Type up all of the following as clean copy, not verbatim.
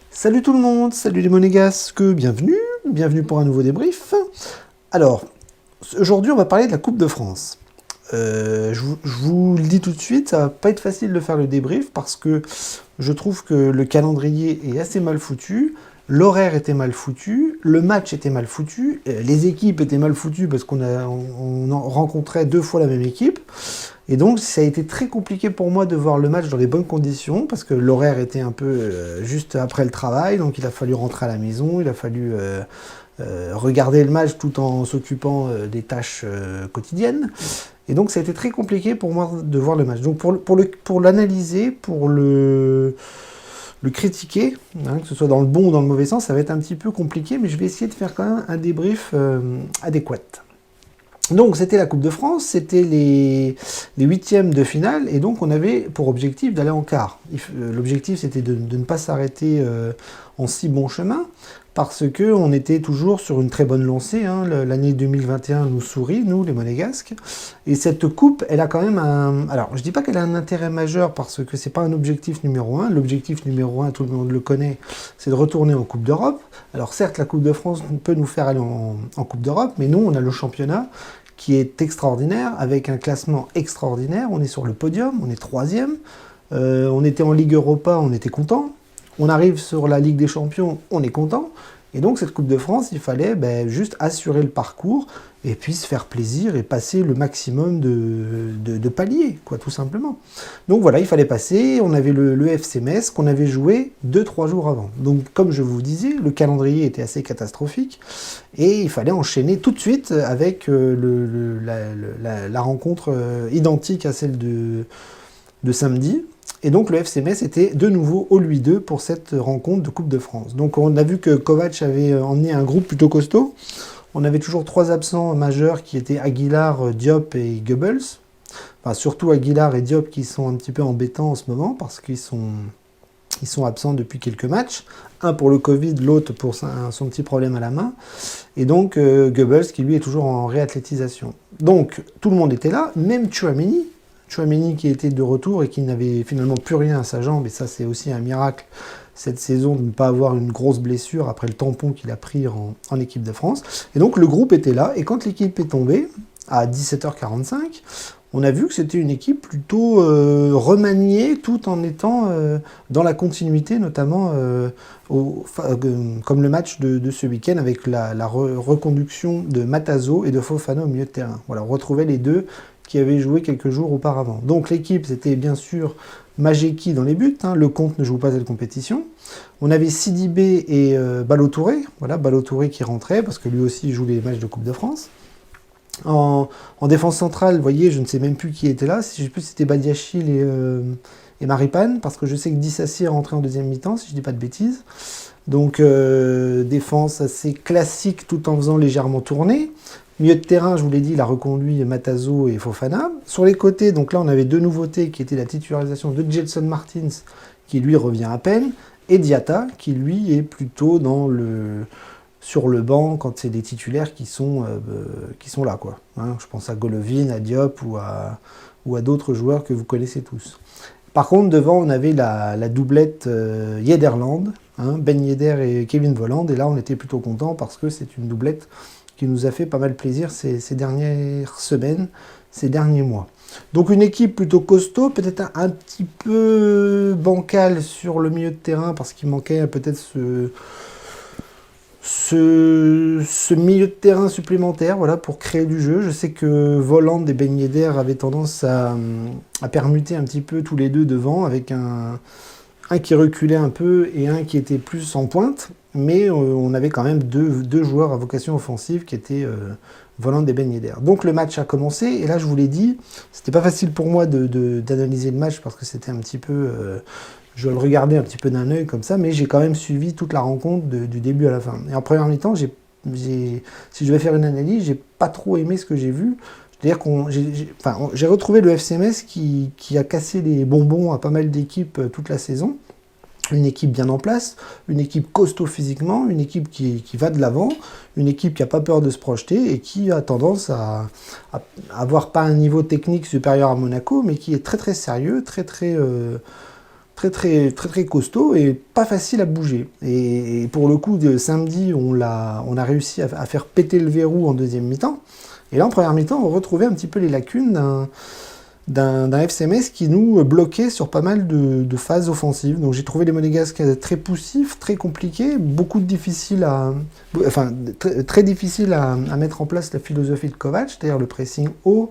Salut tout le monde, salut les monégasques, bienvenue pour un nouveau débrief. Alors, aujourd'hui on va parler de la Coupe de France. Je vous le dis tout de suite, ça va pas être facile de faire le débrief parce que je trouve que le calendrier est assez mal foutu, l'horaire était mal foutu, le match était mal foutu, les équipes étaient mal foutues parce qu'on rencontrait 2 fois la même équipe. Et donc ça a été très compliqué pour moi de voir le match dans les bonnes conditions, parce que l'horaire était un peu juste après le travail, donc il a fallu rentrer à la maison, il a fallu regarder le match tout en s'occupant des tâches quotidiennes. Et donc ça a été très compliqué pour moi de voir le match. Donc pour l'analyser, pour le critiquer, hein, que ce soit dans le bon ou dans le mauvais sens, ça va être un petit peu compliqué, mais je vais essayer de faire quand même un débrief adéquat. Donc c'était la Coupe de France, c'était les 8e de finale, et donc on avait pour objectif d'aller en quart. L'objectif c'était de ne pas s'arrêter en si bon chemin, parce qu'on était toujours sur une très bonne lancée, hein. L'année 2021 nous sourit, nous les Monégasques, et cette coupe, elle a quand même un... Alors je dis pas qu'elle a un intérêt majeur, parce que c'est pas un objectif numéro 1, l'objectif numéro 1, tout le monde le connaît, c'est de retourner en Coupe d'Europe. Alors certes, la Coupe de France peut nous faire aller en Coupe d'Europe, mais nous on a le championnat, qui est extraordinaire, avec un classement extraordinaire. On est sur le podium, on est 3e. On était en Ligue Europa, on était content. On arrive sur la Ligue des Champions, on est content. Et donc cette Coupe de France, il fallait juste assurer le parcours et puis se faire plaisir et passer le maximum de paliers, quoi, tout simplement. Donc voilà, il fallait passer. On avait le FC Metz qu'on avait joué 2-3 jours avant. Donc comme je vous disais, le calendrier était assez catastrophique et il fallait enchaîner tout de suite avec la rencontre identique à celle de samedi. Et donc le FC Metz était de nouveau au Louis II pour cette rencontre de Coupe de France. Donc on a vu que Kovac avait emmené un groupe plutôt costaud. On avait toujours 3 absents majeurs qui étaient Aguilar, Diop et Goebbels. Enfin, surtout Aguilar et Diop qui sont un petit peu embêtants en ce moment parce qu'ils sont absents depuis quelques matchs. Un pour le Covid, l'autre pour son petit problème à la main. Et donc Goebbels qui lui est toujours en réathlétisation. Donc tout le monde était là, même Tchouaméni qui était de retour et qui n'avait finalement plus rien à sa jambe, et ça c'est aussi un miracle cette saison de ne pas avoir une grosse blessure après le tampon qu'il a pris en équipe de France. Et donc le groupe était là, et quand l'équipe est tombée, à 17h45, on a vu que c'était une équipe plutôt remaniée, tout en étant dans la continuité, notamment comme le match de ce week-end, avec la reconduction de Matazo et de Fofana au milieu de terrain. Voilà, on retrouvait les deux qui avait joué quelques jours auparavant. Donc l'équipe, c'était bien sûr Majeki dans les buts, hein. Le Comte ne joue pas cette compétition. On avait Sidibé et Ballo-Touré, voilà, Ballo-Touré qui rentrait, parce que lui aussi joue les matchs de Coupe de France. En défense centrale, vous voyez, je ne sais même plus qui était là, je ne sais plus si c'était Badiachil et Maripane, parce que je sais que Dissassi est rentré en deuxième mi-temps, si je ne dis pas de bêtises. Donc défense assez classique tout en faisant légèrement tourner. Milieu de terrain, je vous l'ai dit, il a reconduit Matazo et Fofana. Sur les côtés, donc là, on avait 2 nouveautés qui étaient la titularisation de Gelson Martins, qui lui revient à peine, et Diatta, qui lui est plutôt sur le banc quand c'est des titulaires qui sont là, quoi. Hein, je pense à Golovin, à Diop ou à d'autres joueurs que vous connaissez tous. Par contre, devant, on avait la doublette Yederland, hein, Ben Yedder et Kevin Volland, et là, on était plutôt content parce que c'est une doublette qui nous a fait pas mal plaisir ces dernières semaines, ces derniers mois. Donc une équipe plutôt costaud, peut-être un petit peu bancale sur le milieu de terrain, parce qu'il manquait peut-être ce milieu de terrain supplémentaire, voilà, pour créer du jeu. Je sais que Volland et Ben Yedder avaient tendance à permuter un petit peu tous les deux devant, avec un qui reculait un peu et un qui était plus en pointe, mais on avait quand même deux joueurs à vocation offensive qui étaient Volland et Ben Yedder. Donc le match a commencé, et là je vous l'ai dit, c'était pas facile pour moi d'analyser le match parce que c'était un petit peu... je le regardais un petit peu d'un œil comme ça, mais j'ai quand même suivi toute la rencontre du début à la fin. Et en première mi-temps, si je vais faire une analyse, j'ai pas trop aimé ce que j'ai vu. C'est-à-dire j'ai retrouvé le FC Metz qui a cassé les bonbons à pas mal d'équipes toute la saison. une équipe bien en place, une équipe costaud physiquement, une équipe qui va de l'avant, une équipe qui n'a pas peur de se projeter et qui a tendance à avoir pas un niveau technique supérieur à Monaco, mais qui est très très sérieux, très costaud et pas facile à bouger. Et pour le coup, de samedi, on a réussi à faire péter le verrou en deuxième mi-temps. Et là, en première mi-temps, on retrouvait un petit peu les lacunes d'un FC Metz qui nous bloquait sur pas mal de phases offensives. Donc j'ai trouvé les Monégasques très poussifs, très compliqués, très difficile à mettre en place la philosophie de Kovac, c'est-à-dire le pressing haut,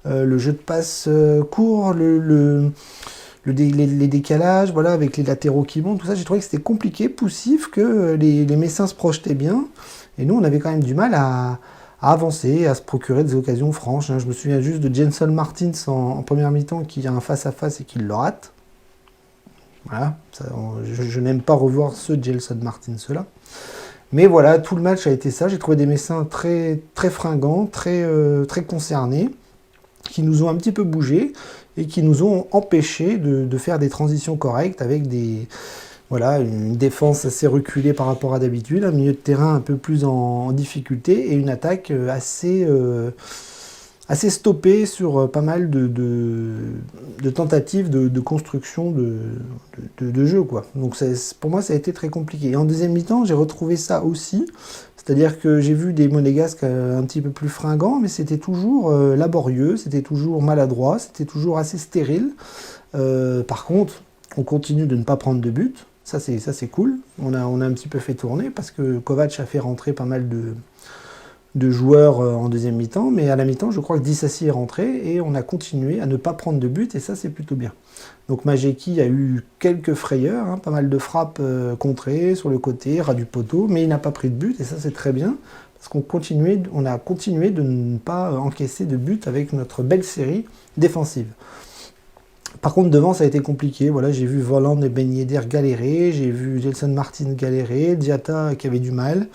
le jeu de passe court, les décalages, voilà, avec les latéraux qui montent, tout ça, j'ai trouvé que c'était compliqué, poussif, que les Messins se projetaient bien, et nous on avait quand même du mal à avancer, à se procurer des occasions franches. Je me souviens juste de Jenson Martins en première mi-temps qui a un face-à-face et qui le rate. Voilà, je n'aime pas revoir ce Jenson Martins là. Mais voilà, tout le match a été ça. J'ai trouvé des Messins très, très fringants, très concernés, qui nous ont un petit peu bougé et qui nous ont empêché de faire des transitions correctes avec une défense assez reculée par rapport à d'habitude, un milieu de terrain un peu plus en difficulté et une attaque assez stoppée sur pas mal de tentatives de construction de jeu, quoi. Donc pour moi, ça a été très compliqué. Et en deuxième mi-temps, j'ai retrouvé ça aussi. C'est-à-dire que j'ai vu des Monégasques un petit peu plus fringants, mais c'était toujours laborieux, c'était toujours maladroit, c'était toujours assez stérile. Par contre, on continue de ne pas prendre de but. Ça c'est cool. On a un petit peu fait tourner parce que Kovac a fait rentrer pas mal de joueurs en deuxième mi-temps, mais à la mi-temps, je crois que Dissassi est rentré et on a continué à ne pas prendre de but et ça c'est plutôt bien. Donc Majeki a eu quelques frayeurs, pas mal de frappes contrées sur le côté, ras du poteau, mais il n'a pas pris de but et ça c'est très bien parce on a continué de ne pas encaisser de but avec notre belle série défensive. Par contre, devant, ça a été compliqué. Voilà, j'ai vu Voland et Ben Yedder galérer, j'ai vu Gelson Martin galérer, Diatta qui avait du mal,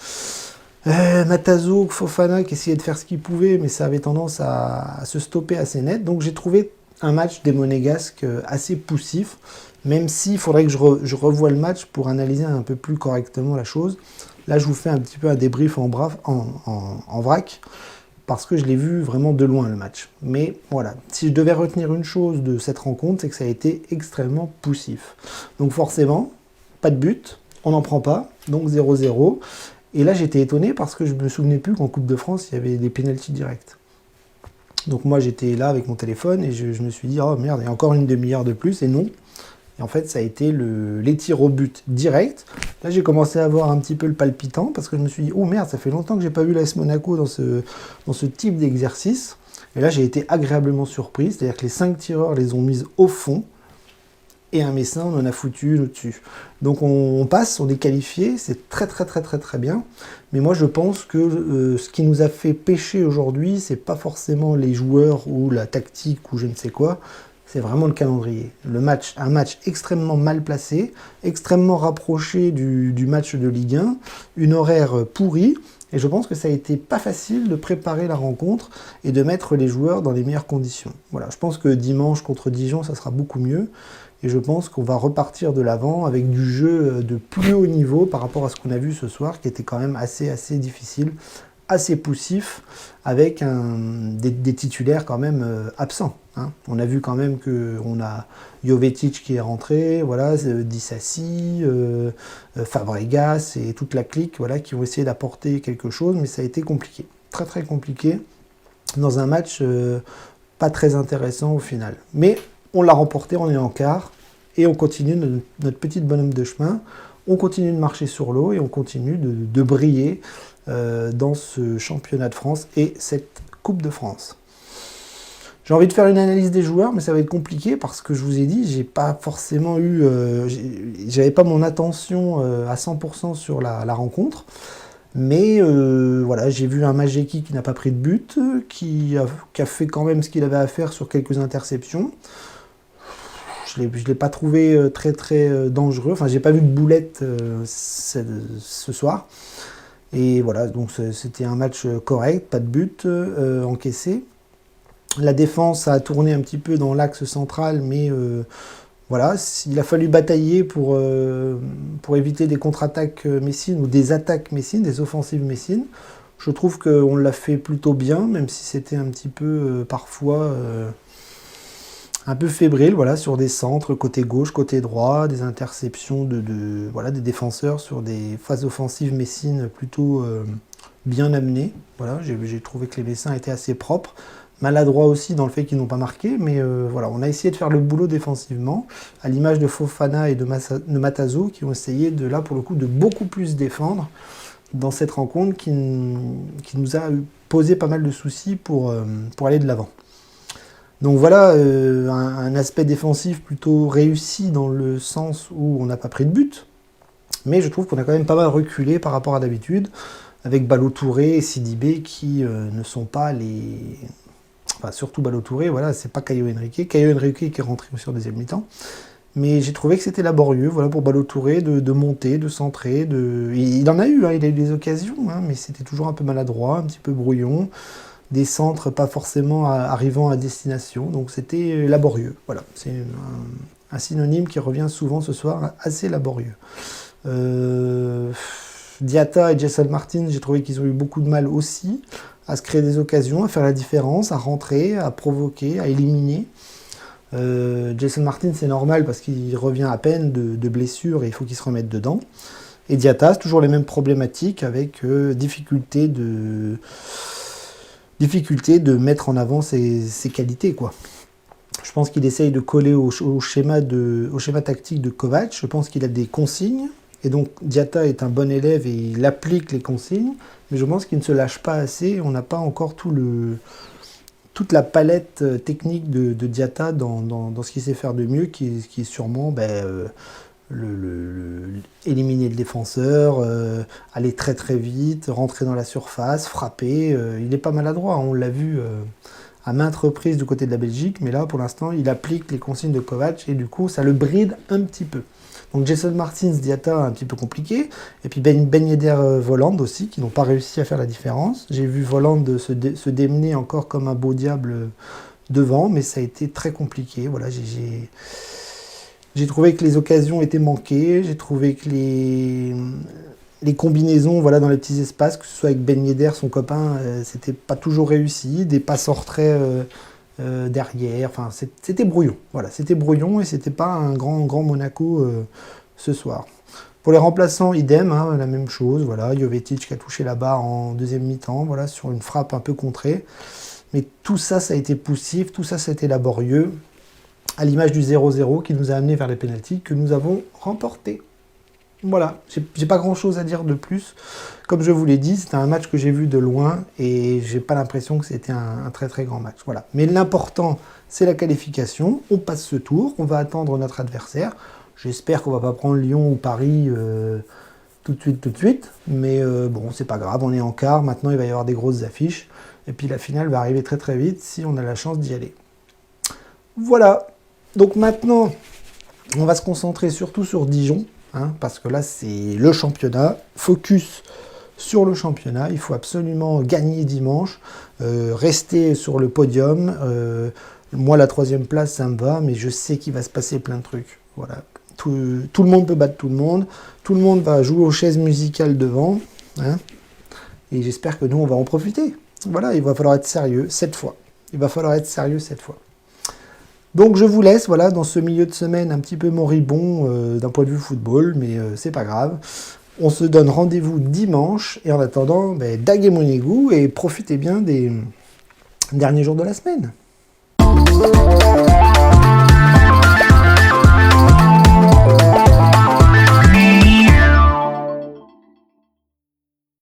Matazo, Fofana qui essayait de faire ce qu'il pouvait, mais ça avait tendance à se stopper assez net. Donc j'ai trouvé un match des Monégasques assez poussif, même s'il faudrait que je revoie le match pour analyser un peu plus correctement la chose. Là, je vous fais un petit peu un débrief en vrac, parce que je l'ai vu vraiment de loin le match. Mais voilà, si je devais retenir une chose de cette rencontre, c'est que ça a été extrêmement poussif. Donc forcément, pas de but, on n'en prend pas, donc 0-0. Et là j'étais étonné parce que je ne me souvenais plus qu'en Coupe de France, il y avait des pénaltys directs. Donc moi j'étais là avec mon téléphone et je me suis dit, oh merde, il y a encore une demi-heure de plus, et non. Et en fait, ça a été les tirs au but direct. Là, j'ai commencé à avoir un petit peu le palpitant parce que je me suis dit, oh merde, ça fait longtemps que j'ai pas vu l'AS Monaco dans ce type d'exercice. Et là, j'ai été agréablement surpris. C'est-à-dire que les 5 tireurs les ont mises au fond. Et un Messin, on en a foutu une au-dessus. Donc on passe, on est qualifié. C'est très bien. Mais moi, je pense que ce qui nous a fait pêcher aujourd'hui, c'est pas forcément les joueurs ou la tactique ou je ne sais quoi. C'est vraiment le calendrier. Un match extrêmement mal placé, extrêmement rapproché du match de Ligue 1, une horaire pourrie, et je pense que ça a été pas facile de préparer la rencontre et de mettre les joueurs dans les meilleures conditions. Voilà, je pense que dimanche contre Dijon, ça sera beaucoup mieux, et je pense qu'on va repartir de l'avant avec du jeu de plus haut niveau par rapport à ce qu'on a vu ce soir, qui était quand même assez difficile, assez poussif, avec des titulaires quand même absents. On a vu quand même qu'on a Jovetic qui est rentré, voilà, Dissassi, Fabregas et toute la clique, voilà, qui ont essayé d'apporter quelque chose, mais ça a été compliqué, très compliqué, dans un match pas très intéressant au final. Mais on l'a remporté, on est en quart, et on continue notre petite bonhomme de chemin, on continue de marcher sur l'eau et on continue de briller dans ce championnat de France et cette Coupe de France. J'ai envie de faire une analyse des joueurs, mais ça va être compliqué parce que je vous ai dit, j'ai pas forcément j'avais pas mon attention à 100% sur la rencontre. Mais voilà, j'ai vu un Majeki qui n'a pas pris de but, qui a fait quand même ce qu'il avait à faire sur quelques interceptions. Je l'ai pas trouvé très dangereux. Enfin, j'ai pas vu de boulette ce soir. Et voilà, donc c'était un match correct, pas de but encaissé. La défense a tourné un petit peu dans l'axe central, mais Voilà, il a fallu batailler pour éviter des contre-attaques messines ou des attaques messines, des offensives messines. Je trouve qu'on l'a fait plutôt bien, même si c'était un petit peu parfois un peu fébrile, voilà, sur des centres, côté gauche, côté droit, des interceptions voilà, des défenseurs sur des phases offensives messines plutôt bien amenées. Voilà, j'ai trouvé que les Messins étaient assez propres. Maladroits aussi dans le fait qu'ils n'ont pas marqué, mais voilà, on a essayé de faire le boulot défensivement, à l'image de Fofana et de Matazo, qui ont essayé de, là, pour le coup, de beaucoup plus défendre dans cette rencontre qui nous a posé pas mal de soucis pour aller de l'avant. Donc voilà, un aspect défensif plutôt réussi dans le sens où on n'a pas pris de but, mais je trouve qu'on a quand même pas mal reculé par rapport à d'habitude, avec Ballo-Touré et Sidibé qui ne sont pas les... Enfin, surtout Ballo-Touré, voilà, c'est pas Caio Henrique. Caio Henrique qui est rentré aussi en deuxième mi-temps. Mais j'ai trouvé que c'était laborieux, voilà, pour Ballo-Touré de monter, de centrer. Il en a eu, hein, il a eu des occasions, hein, mais c'était toujours un peu maladroit, un petit peu brouillon. Des centres pas forcément arrivant à destination, donc c'était laborieux. Voilà, c'est un synonyme qui revient souvent ce soir, assez laborieux. Diatta et Jason Martin, j'ai trouvé qu'ils ont eu beaucoup de mal aussi à se créer des occasions, à faire la différence, à rentrer, à provoquer, à éliminer. Jason Martin, c'est normal parce qu'il revient à peine de blessure et il faut qu'il se remette dedans. Et Diatta, c'est toujours les mêmes problématiques avec difficulté de mettre en avant ses qualités, quoi. Je pense qu'il essaye de coller au schéma tactique de Kovac. Je pense qu'il a des consignes. Et donc Diatta est un bon élève et il applique les consignes. Mais je pense qu'il ne se lâche pas assez. On n'a pas encore toute la palette technique de Diatta dans ce qu'il sait faire de mieux, qui est sûrement éliminer le défenseur, aller très très vite, rentrer dans la surface, frapper. Il n'est pas maladroit, on l'a vu à maintes reprises du côté de la Belgique, mais là pour l'instant il applique les consignes de Kovac et du coup ça le bride un petit peu. Donc Jason Martins, Diatta, un petit peu compliqué, et puis Ben Yedder, Volland aussi, qui n'ont pas réussi à faire la différence. J'ai vu Volland se démener encore comme un beau diable devant, mais ça a été très compliqué. Voilà, j'ai trouvé que les occasions étaient manquées, j'ai trouvé que les combinaisons, voilà, dans les petits espaces, que ce soit avec Ben Yedder, son copain, c'était pas toujours réussi, des passes en retrait derrière, enfin c'était brouillon, voilà, c'était brouillon et c'était pas un grand Monaco ce soir. Pour les remplaçants, idem, hein, la même chose, voilà, Jovetic qui a touché la barre en deuxième mi-temps, voilà, sur une frappe un peu contrée, mais tout ça, ça a été poussif, tout ça, ça a été laborieux, à l'image du 0-0 qui nous a amené vers les pénaltys que nous avons remportés. Voilà, j'ai pas grand chose à dire de plus. Comme je vous l'ai dit, c'était un match que j'ai vu de loin et j'ai pas l'impression que c'était un très très grand match. Voilà. Mais l'important, c'est la qualification. On passe ce tour, on va attendre notre adversaire. J'espère qu'on va pas prendre Lyon ou Paris tout de suite. Mais bon, c'est pas grave, on est en quart. Maintenant, il va y avoir des grosses affiches. Et puis la finale va arriver très très vite si on a la chance d'y aller. Voilà. Donc maintenant, on va se concentrer surtout sur Dijon. Hein, parce que là, c'est le championnat. Focus sur le championnat. Il faut absolument gagner dimanche, rester sur le podium. Moi, la 3e place, ça me va, mais je sais qu'il va se passer plein de trucs. Voilà. Tout le monde peut battre tout le monde. Tout le monde va jouer aux chaises musicales devant. Hein, et j'espère que nous, on va en profiter. Voilà, il va falloir être sérieux cette fois. Il va falloir être sérieux cette fois. Donc je vous laisse, voilà, dans ce milieu de semaine un petit peu moribond d'un point de vue football, mais c'est pas grave. On se donne rendez-vous dimanche, et en attendant, daguez-moi et profitez bien des derniers jours de la semaine.